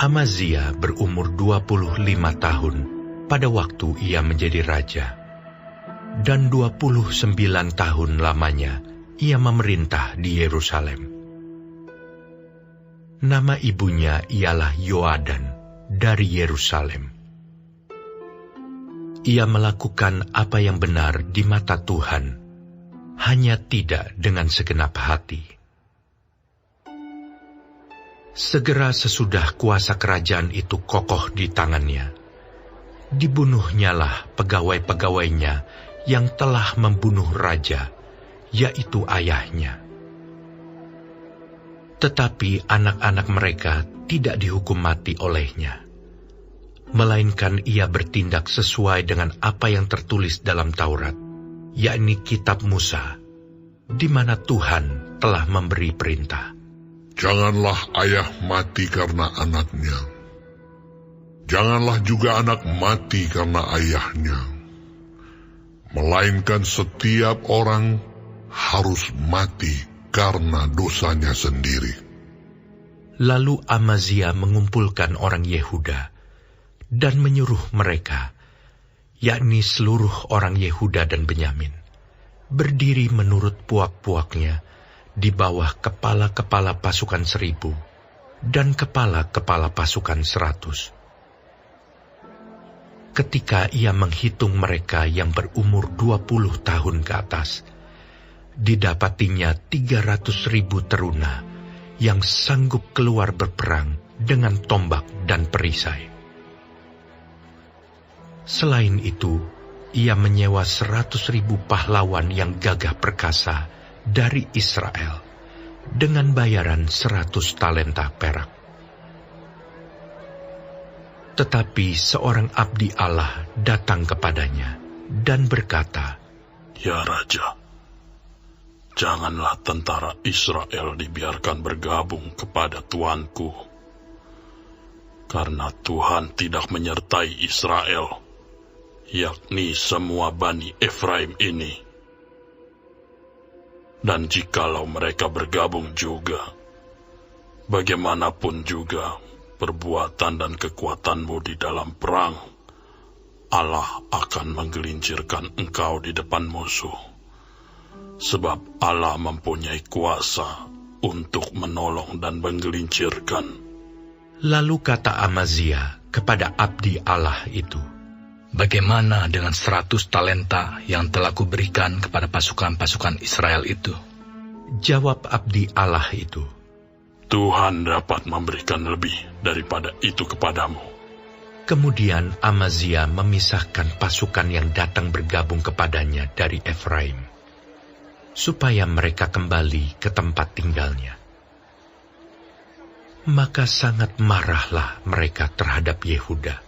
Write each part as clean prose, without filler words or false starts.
Amazia berumur 25 tahun pada waktu ia menjadi raja, dan 29 tahun lamanya ia memerintah di Yerusalem. Nama ibunya ialah Yoadan dari Yerusalem. Ia melakukan apa yang benar di mata Tuhan, hanya tidak dengan segenap hati. Segera sesudah kuasa kerajaan itu kokoh di tangannya, dibunuhnyalah pegawai-pegawainya yang telah membunuh raja, yaitu ayahnya. Tetapi anak-anak mereka tidak dihukum mati olehnya, melainkan ia bertindak sesuai dengan apa yang tertulis dalam Taurat, yakni kitab Musa, di mana Tuhan telah memberi perintah. Janganlah ayah mati karena anaknya. Janganlah juga anak mati karena ayahnya. Melainkan setiap orang harus mati karena dosanya sendiri. Lalu Amazia mengumpulkan orang Yehuda dan menyuruh mereka, yakni seluruh orang Yehuda dan Benyamin, berdiri menurut puak-puaknya di bawah kepala-kepala pasukan 1.000 dan kepala-kepala pasukan 100. Ketika ia menghitung mereka yang berumur 20 tahun ke atas, didapatinya 300.000 teruna yang sanggup keluar berperang dengan tombak dan perisai. Selain itu, ia menyewa 100.000 pahlawan yang gagah perkasa dari Israel dengan bayaran 100 talenta perak. Tetapi seorang abdi Allah datang kepadanya dan berkata, "Ya Raja, janganlah tentara Israel dibiarkan bergabung kepada tuanku, karena Tuhan tidak menyertai Israel, yakni semua Bani Efraim ini. Dan jikalau mereka bergabung juga, bagaimanapun juga perbuatan dan kekuatanmu di dalam perang, Allah akan menggelincirkan engkau di depan musuh. Sebab Allah mempunyai kuasa untuk menolong dan menggelincirkan." Lalu kata Amazia kepada abdi Allah itu, "Bagaimana dengan 100 talenta yang telah kuberikan kepada pasukan-pasukan Israel itu?" Jawab abdi Allah itu, "Tuhan dapat memberikan lebih daripada itu kepadamu." Kemudian Amazia memisahkan pasukan yang datang bergabung kepadanya dari Efraim, supaya mereka kembali ke tempat tinggalnya. Maka sangat marahlah mereka terhadap Yehuda.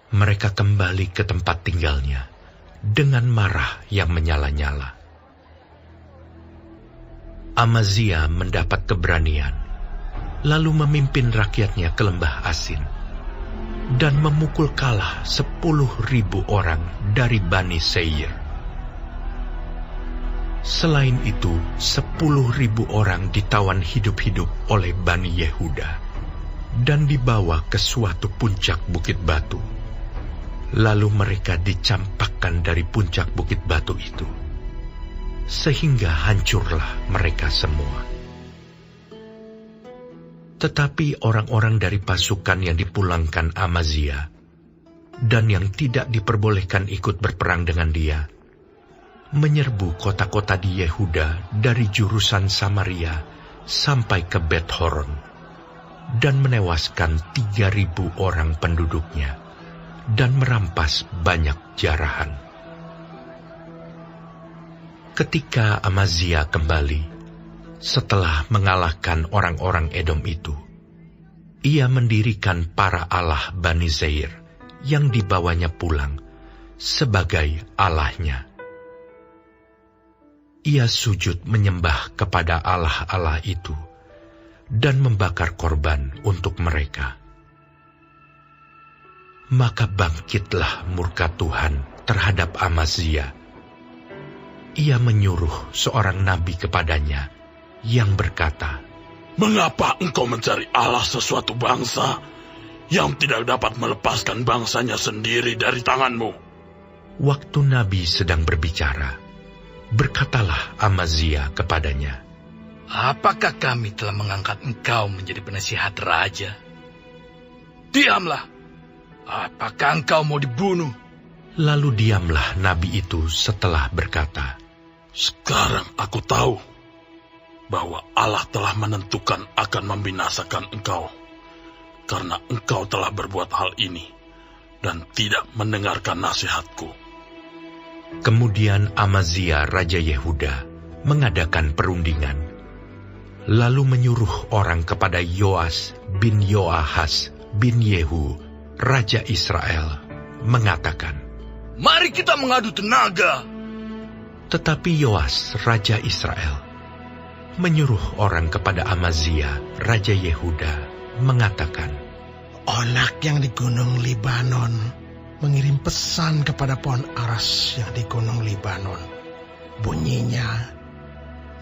Mereka kembali ke tempat tinggalnya dengan marah yang menyala-nyala. Amazia mendapat keberanian, lalu memimpin rakyatnya ke lembah Asin, dan memukul kalah 10.000 orang dari Bani Seir. Selain itu, 10.000 orang ditawan hidup-hidup oleh Bani Yehuda, dan dibawa ke suatu puncak bukit batu. Lalu mereka dicampakkan dari puncak bukit batu itu, sehingga hancurlah mereka semua. Tetapi orang-orang dari pasukan yang dipulangkan Amazia, dan yang tidak diperbolehkan ikut berperang dengan dia, menyerbu kota-kota di Yehuda dari jurusan Samaria sampai ke Bet-Horon, dan menewaskan 3.000 orang penduduknya, dan merampas banyak jarahan. Ketika Amazia kembali, setelah mengalahkan orang-orang Edom itu, ia mendirikan para allah Bani Seir yang dibawanya pulang sebagai allahnya. Ia sujud menyembah kepada allah-allah itu dan membakar korban untuk mereka. Maka bangkitlah murka Tuhan terhadap Amazia. Ia menyuruh seorang nabi kepadanya yang berkata, Mengapa engkau mencari Allah sesuatu bangsa yang tidak dapat melepaskan bangsanya sendiri dari tanganmu? Waktu Nabi sedang berbicara, berkatalah Amazia kepadanya, Apakah kami telah mengangkat engkau menjadi penasihat raja? Diamlah. Apakah engkau mau dibunuh? Lalu diamlah Nabi itu setelah berkata, Sekarang aku tahu bahwa Allah telah menentukan akan membinasakan engkau, karena engkau telah berbuat hal ini dan tidak mendengarkan nasihatku. Kemudian Amazia Raja Yehuda mengadakan perundingan, lalu menyuruh orang kepada Yoas bin Yoahas bin Yehu, Raja Israel, mengatakan, Mari kita mengadu tenaga. Tetapi Yoas, Raja Israel, menyuruh orang kepada Amazia, Raja Yehuda, mengatakan, Onak yang di Gunung Libanon mengirim pesan kepada pohon aras yang di Gunung Libanon. Bunyinya,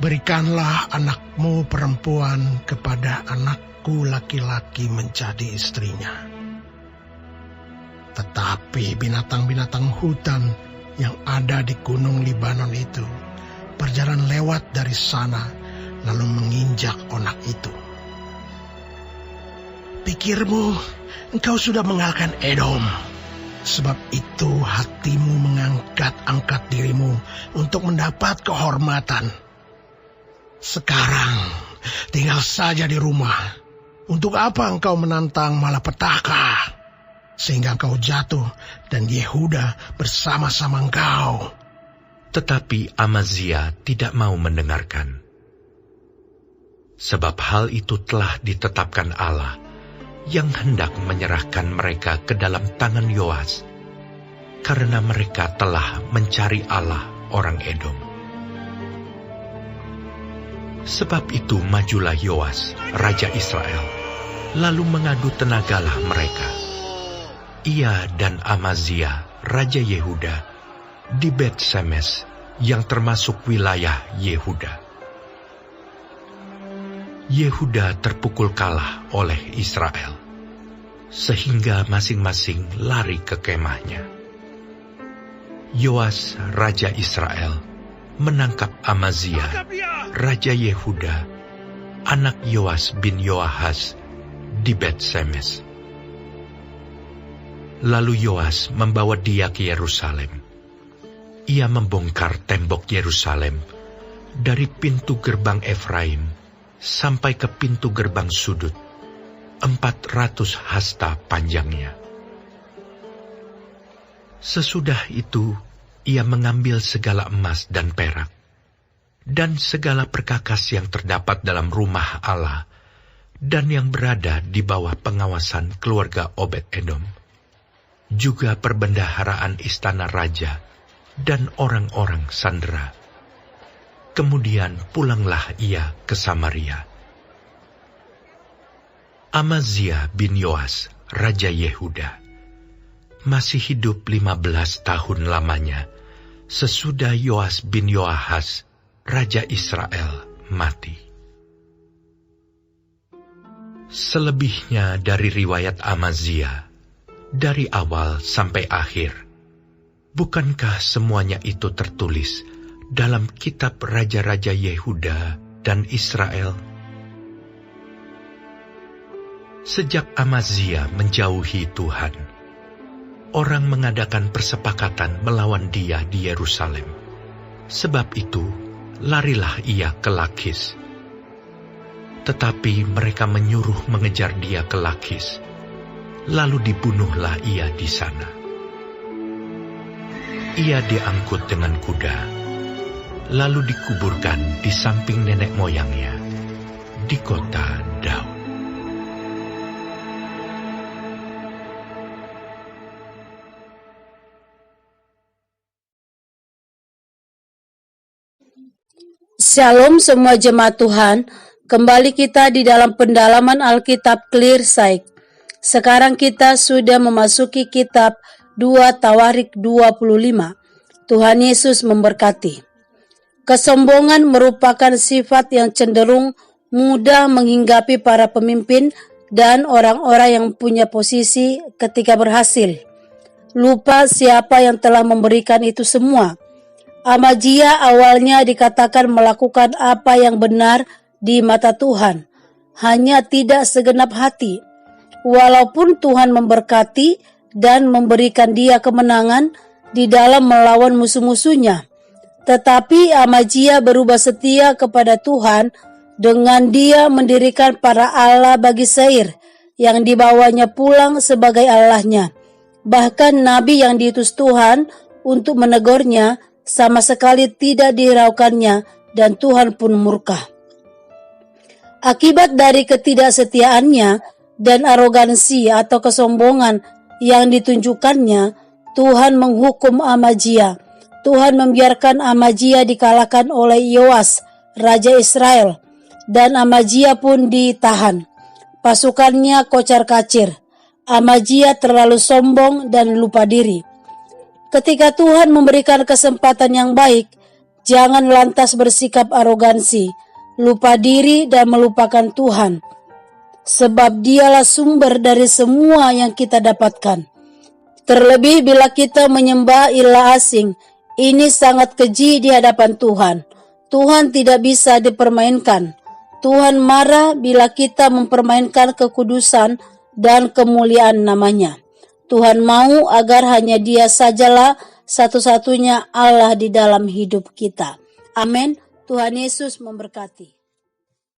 berikanlah anakmu perempuan kepada anakku laki-laki menjadi istrinya. Tetapi binatang-binatang hutan yang ada di Gunung Libanon itu berjalan lewat dari sana, lalu menginjak onak itu. Pikirmu, engkau sudah mengalahkan Edom. Sebab itu hatimu mengangkat-angkat dirimu untuk mendapat kehormatan. Sekarang, tinggal saja di rumah. Untuk apa engkau menantang malapetaka? Sehingga engkau jatuh dan Yehuda bersama-sama engkau. Tetapi Amazia tidak mau mendengarkan. Sebab hal itu telah ditetapkan Allah yang hendak menyerahkan mereka ke dalam tangan Yoas, karena mereka telah mencari Allah orang Edom. Sebab itu majulah Yoas, Raja Israel, lalu mengadu tenagalah mereka. Ia dan Amazia, Raja Yehuda, di Bet-Semes, yang termasuk wilayah Yehuda. Yehuda terpukul kalah oleh Israel, sehingga masing-masing lari ke kemahnya. Yoas, Raja Israel, menangkap Amazia, Raja Yehuda, anak Yoas bin Yoahas, di Bet-Semes. Lalu Yoas membawa dia ke Yerusalem. Ia membongkar tembok Yerusalem dari pintu gerbang Efraim sampai ke pintu gerbang sudut, 400 hasta panjangnya. Sesudah itu, ia mengambil segala emas dan perak, dan segala perkakas yang terdapat dalam rumah Allah, dan yang berada di bawah pengawasan keluarga Obed-Edom, juga perbendaharaan istana raja, dan orang-orang sandera. Kemudian pulanglah ia ke Samaria. Amazia bin Yoas, Raja Yehuda, masih hidup 15 tahun lamanya, sesudah Yoas bin Yoahas, Raja Israel, mati. Selebihnya dari riwayat Amazia, dari awal sampai akhir, bukankah semuanya itu tertulis dalam kitab Raja-Raja Yehuda dan Israel? Sejak Amazia menjauhi Tuhan, orang mengadakan persepakatan melawan dia di Yerusalem. Sebab itu, larilah ia ke Lakis. Tetapi mereka menyuruh mengejar dia ke Lakis, lalu dibunuhlah ia di sana. Ia diangkut dengan kuda, lalu dikuburkan di samping nenek moyangnya, di kota Daud. Shalom semua jemaat Tuhan, kembali kita di dalam pendalaman Alkitab Clear Sight. Sekarang kita sudah memasuki kitab 2 Tawarik 25. Tuhan Yesus memberkati. Kesombongan merupakan sifat yang cenderung mudah menghinggapi para pemimpin dan orang-orang yang punya posisi ketika berhasil. Lupa siapa yang telah memberikan itu semua. Amazia awalnya dikatakan melakukan apa yang benar di mata Tuhan, hanya tidak segenap hati. Walaupun Tuhan memberkati dan memberikan dia kemenangan di dalam melawan musuh-musuhnya, tetapi Amazia berubah setia kepada Tuhan dengan dia mendirikan para Allah bagi Seir yang dibawanya pulang sebagai Allahnya. Bahkan nabi yang diutus Tuhan untuk menegurnya sama sekali tidak dihiraukannya dan Tuhan pun murka. Akibat dari ketidaksetiaannya dan arogansi atau kesombongan yang ditunjukkannya, Tuhan menghukum Amazia. Tuhan membiarkan Amazia dikalahkan oleh Yoas, Raja Israel, dan Amazia pun ditahan. Pasukannya kocar-kacir. Amazia terlalu sombong dan lupa diri. Ketika Tuhan memberikan kesempatan yang baik, jangan lantas bersikap arogansi, lupa diri dan melupakan Tuhan. Sebab dialah sumber dari semua yang kita dapatkan. Terlebih bila kita menyembah ilah asing, ini sangat keji di hadapan Tuhan. Tuhan tidak bisa dipermainkan. Tuhan marah bila kita mempermainkan kekudusan dan kemuliaan namanya. Tuhan mau agar hanya Dia sajalah satu-satunya Allah di dalam hidup kita. Amin. Tuhan Yesus memberkati.